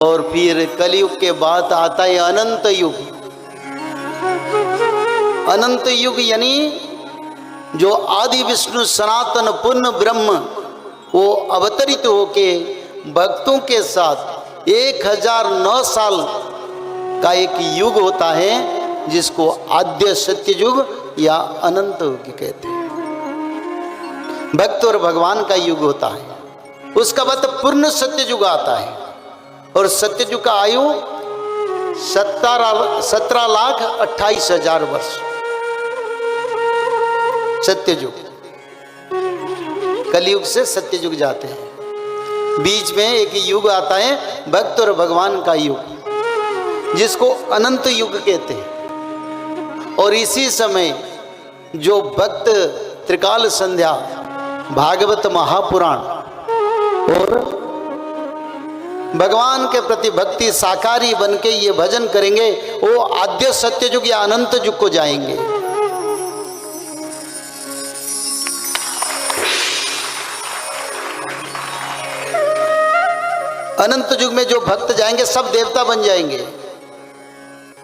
और फिर कलयुग के बाद आता है अनंत युग। अनंत युग यानी जो आदि विष्णु सनातन पूर्ण ब्रह्म वो अवतरित होके भक्तों के साथ 1009 साल का एक युग होता है, जिसको आद्य सत्य युग या अनंत युग कहते हैं। भक्त और भगवान का युग होता है। उसका बाद पूर्ण सत्य युग आता है, और सत्य युग का आयु 17,28,000 वर्ष। सत्य युग, कलयुग से सत्य युग जाते हैं। बीच में एक युग आता है भक्त और भगवान का युग, जिसको अनंत युग कहते हैं। और इसी समय जो भक्त त्रिकाल संध्या, भागवत महापुराण और भगवान के प्रति भक्ति साकारी बन के ये भजन करेंगे, वो आद्य सत्य युग या अनंत युग को जाएंगे। अनंत युग में जो भक्त जाएंगे सब देवता बन जाएंगे,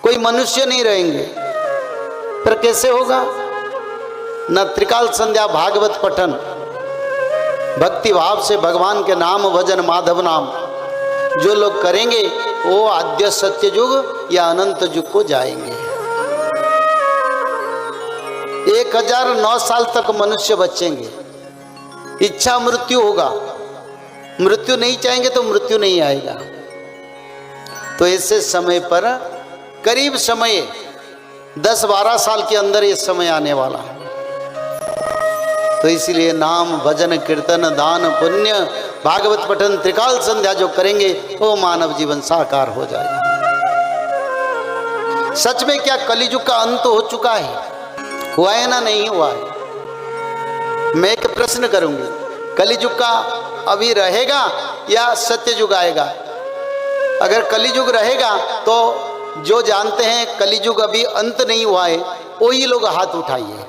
कोई मनुष्य नहीं रहेंगे। पर कैसे होगा? न त्रिकाल संध्या भागवत पठन, भक्ति भाव से भगवान के नाम भजन माधव नाम जो लोग करेंगे वो आद्य सत्य युग या अनंत युग को जाएंगे। 1009 साल तक मनुष्य बचेंगे। इच्छा मृत्यु होगा, मृत्यु नहीं चाहेंगे तो मृत्यु नहीं आएगा। तो ऐसे समय पर करीब समय 10-12 साल के अंदर ये समय आने वाला है। तो इसलिए नाम भजन कीर्तन दान पुण्य भागवत पठन त्रिकाल संध्या जो करेंगे वो मानव जीवन साकार हो जाएगा। सच में क्या कलियुग का अंत हो चुका है? हुआ है ना? नहीं हुआ है। मैं एक प्रश्न करूंगी, कलियुग का अभी रहेगा या सत्य युग आएगा? अगर कलियुग रहेगा तो जो जानते हैं कलियुग अभी अंत नहीं हुआ है वही लोग हाथ उठाइए।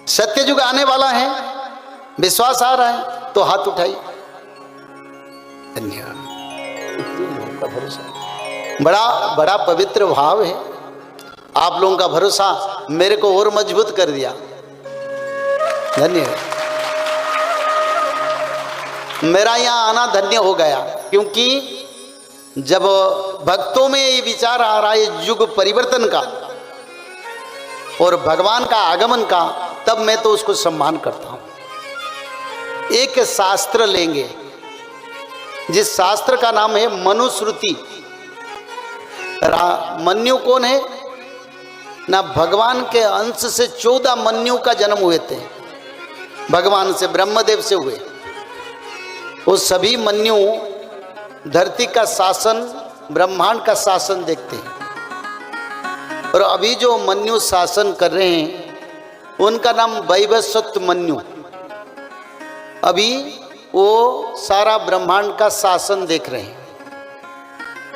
सत्य युग आने वाला है, विश्वास आ रहा है तो हाथ उठाइए। धन्यवाद। बड़ा बड़ा पवित्र भाव है। आप लोगों का भरोसा मेरे को और मजबूत कर दिया। धन्यवाद। मेरा यहाँ आना धन्य हो गया, क्योंकि जब भक्तों में ये विचार आ रहा है युग परिवर्तन का और भगवान का आगमन का, तब मैं तो उसको सम्मान करता हूँ। एक शास्त्र लेंगे जिस शास्त्र का नाम है मनुस्मृति। मन्यु कौन है ना? भगवान के अंश से 14 मन्यु का जन्म हुए थे। भगवान से, ब्रह्मदेव से हुए। वो सभी मन्यु धरती का शासन, ब्रह्मांड का शासन देखते हैं। और अभी जो मन्यु शासन कर रहे हैं उनका नाम वैवस्वत मन्यु। अभी वो सारा ब्रह्मांड का शासन देख रहे हैं।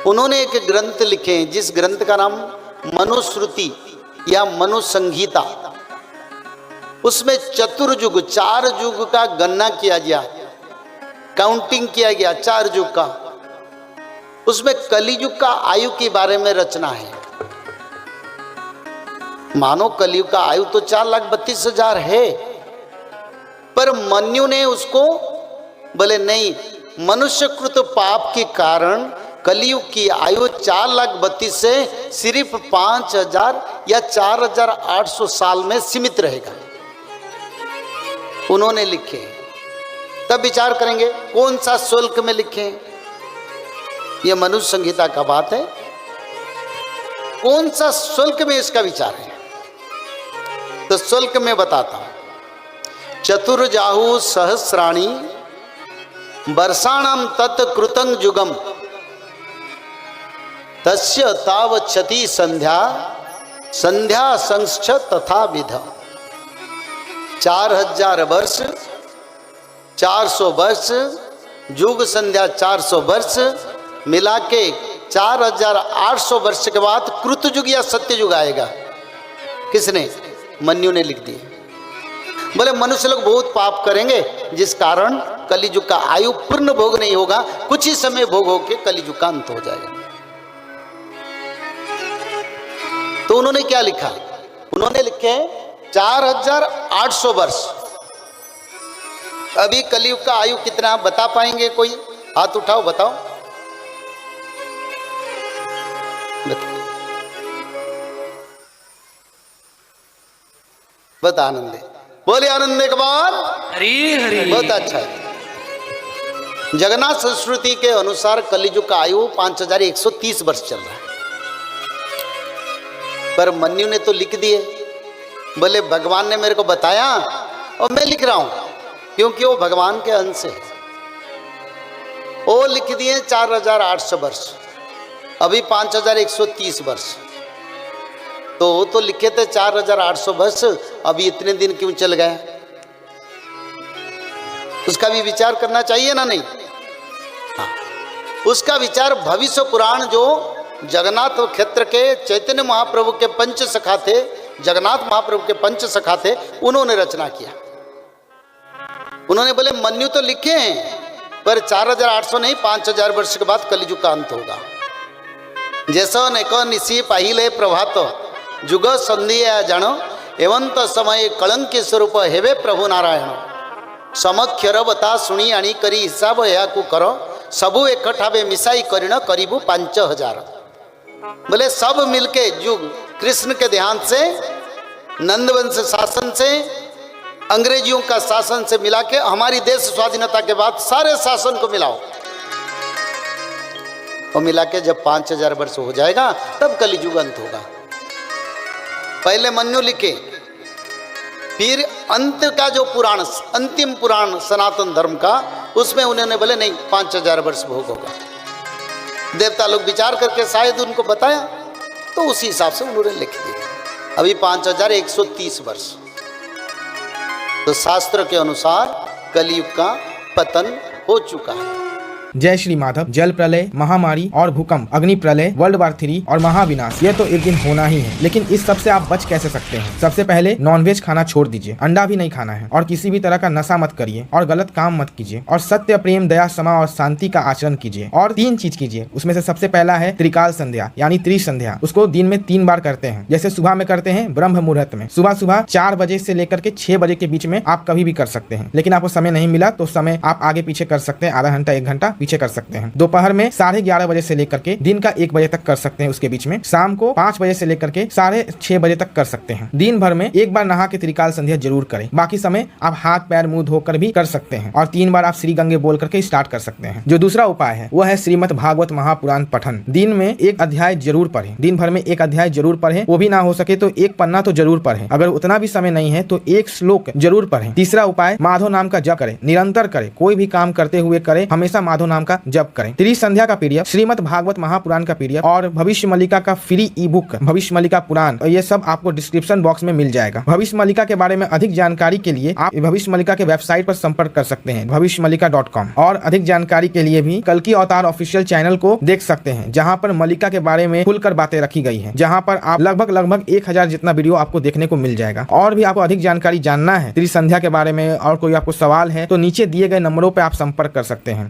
उन्होंने एक ग्रंथ लिखे हैं जिस ग्रंथ का नाम मनुस्मृति या मनुसंहिता। उसमें चतुर्युग, 4 युग का गणना किया गया, काउंटिंग किया गया 4 युग का। उसमें कलियुग का आयु के बारे में रचना है। मानो कलियुग का आयु तो 4,32,000 है, पर मन्यु ने उसको बोले नहीं, मनुष्यकृत पाप के कारण कलियुग की आयु 4,32,000 से सिर्फ 5,000 या 4,800 साल में सीमित रहेगा। उन्होंने लिखे। तब विचार करेंगे कौन सा शुल्क में लिखे। यह मनुष्य संहिता का बात है। कौन सा शुल्क में इसका विचार है? तो शुल्क में बताता हूं। चतुर्जाहु सहस्राणि वर्षाणाम तत्कृतं युगम तस्य तावच्छति संध्या संध्या संश्च तथा विध। 4,000 वर्ष, 400 वर्ष, युग संध्या 400 वर्ष मिला के 4,800 वर्ष के बाद कृत युग या सत्य युग आएगा। किसने? मन्यु ने लिख दिया। बोले मनुष्य लोग बहुत पाप करेंगे जिस कारण कलिजुग का आयु पूर्ण भोग नहीं होगा, कुछ ही समय भोग होके कलिजुग का अंत हो जाएगा। तो उन्होंने क्या लिखा? उन्होंने लिखे 4800 वर्ष। अभी कलियुग का आयु कितना बता पाएंगे? कोई हाथ उठाओ, बताओ। बता आनंदे, बोले आनंदे के बाद हरी हरी। बहुत अच्छा है। जगन्नाथ संस्कृति के अनुसार कलियुग का आयु 5130 वर्ष चल रहा है, पर मन्यु ने तो लिख दिए। बोले भगवान ने मेरे को बताया और मैं लिख रहा हूं, क्योंकि वो भगवान के अंश है। वो लिख दिए 4800 वर्ष, अभी 5130 वर्ष। तो वो तो लिखे थे 4800 वर्ष, अभी इतने दिन क्यों चल गए? उसका भी विचार करना चाहिए ना? नहीं। हाँ, उसका विचार भविष्य पुराण जो जगन्नाथ क्षेत्र के चैतन्य महाप्रभु के पंच सखा थे, जगन्नाथ महाप्रभु के पंच सखा थे, उन्होंने रचना किया। उन्होंने बोले मन्यु तो लिखे हैं, पर 4800 नहीं, 5000 वर्ष के बाद कलिजुग का अंत होगा। जैसा नेको निशी पहिले प्रभात जुग संधि जानो एवंत समय कलंकी स्वरूप हेवे प्रभु नारायण समक्षर बता सुनी आनी करी हिसाब या को करो सबु एकठावे मिसाई करिण करीबू 5000। बोले सब मिलके जुग कृष्ण के ध्यान से, नंदवंश शासन से, अंग्रेजियों का शासन से मिला के हमारी देश स्वाधीनता के बाद सारे शासन को मिलाओ, और मिला के जब 5000 वर्ष हो जाएगा तब कलिजुग अंत होगा। पहले मन्यु लिखे, फिर अंत का जो पुराण, अंतिम पुराण सनातन धर्म का, उसमें उन्होंने बोले नहीं 5000 वर्ष भोग होगा। देवता लोग विचार करके शायद उनको बताया, तो उसी हिसाब से उन्होंने लिख दिया। अभी 5130 वर्ष। तो शास्त्र के अनुसार कलियुग का पतन हो चुका है। जय श्री माधव। जल प्रलय, महामारी और भूकंप, अग्नि प्रलय, वर्ल्ड वार 3 और महाविनाश, ये तो एक दिन होना ही है। लेकिन इस सब से आप बच कैसे सकते हैं? सबसे पहले नॉनवेज खाना छोड़ दीजिए, अंडा भी नहीं खाना है, और किसी भी तरह का नशा मत करिए, और गलत काम मत कीजिए, और सत्य, प्रेम, दया, क्षमा और शांति का आचरण कीजिए। और 3 चीज कीजिए, उसमें से सबसे पहला है त्रिकाल संध्या यानी त्रिसंध्या। उसको दिन में 3 बार करते हैं। जैसे सुबह में करते हैं ब्रह्म मुहूर्त में, सुबह 4 बजे से लेकर के 6 बजे के बीच में आप कभी भी कर सकते हैं। लेकिन आपको समय नहीं मिला तो समय आप आगे पीछे कर सकते हैं, आधा घंटा 1 घंटा पीछे कर सकते हैं। दोपहर में 11:30 बजे से लेकर के दिन का 1 बजे तक कर सकते हैं, उसके बीच में शाम को 5 बजे से लेकर के 6:30 बजे तक कर सकते हैं। दिन भर में 1 बार नहा के त्रिकाल संध्या जरूर करें। बाकी समय आप हाथ पैर मुंह धोकर भी कर सकते हैं, और 3 बार आप श्री गंगे बोल करके स्टार्ट कर सकते हैं। जो दूसरा उपाय है वो है श्रीमद् भागवत महापुराण पठन। दिन में 1 अध्याय जरूर पढ़ें, दिन भर में 1 अध्याय जरूर पढ़ें। वो भी ना हो सके तो 1 पन्ना तो जरूर पढ़ें। अगर उतना भी समय नहीं है तो 1 श्लोक जरूर पढ़ें। तीसरा उपाय माधव नाम का जप करें, निरंतर करें, कोई भी काम करते हुए करें, हमेशा माधव नाम का जप करें। त्रिसंध्या का पीडीएफ, श्रीमद् भागवत महापुराण का पीडीएफ और भविष्य मल्लिका का फ्री ई बुक भविष्य मल्लिका पुराण, ये सब आपको डिस्क्रिप्शन बॉक्स में मिल जाएगा। भविष्य मल्लिका के बारे में अधिक जानकारी के लिए आप भविष्य मल्लिका के वेबसाइट पर संपर्क कर सकते हैं, भविष्यमल्लिका.com। और अधिक जानकारी के लिए भी कल्कि अवतार ऑफिशियल चैनल को देख सकते हैं, जहां पर मल्लिका के बारे में खुलकर बातें रखी गई है, जहां पर आप लगभग 1000 जितना वीडियो आपको देखने को मिल जाएगा। और भी आपको अधिक जानकारी जानना है त्रिसंध्या के बारे में और कोई आपको सवाल है तो नीचे दिए गए नंबरों पर आप संपर्क कर सकते हैं।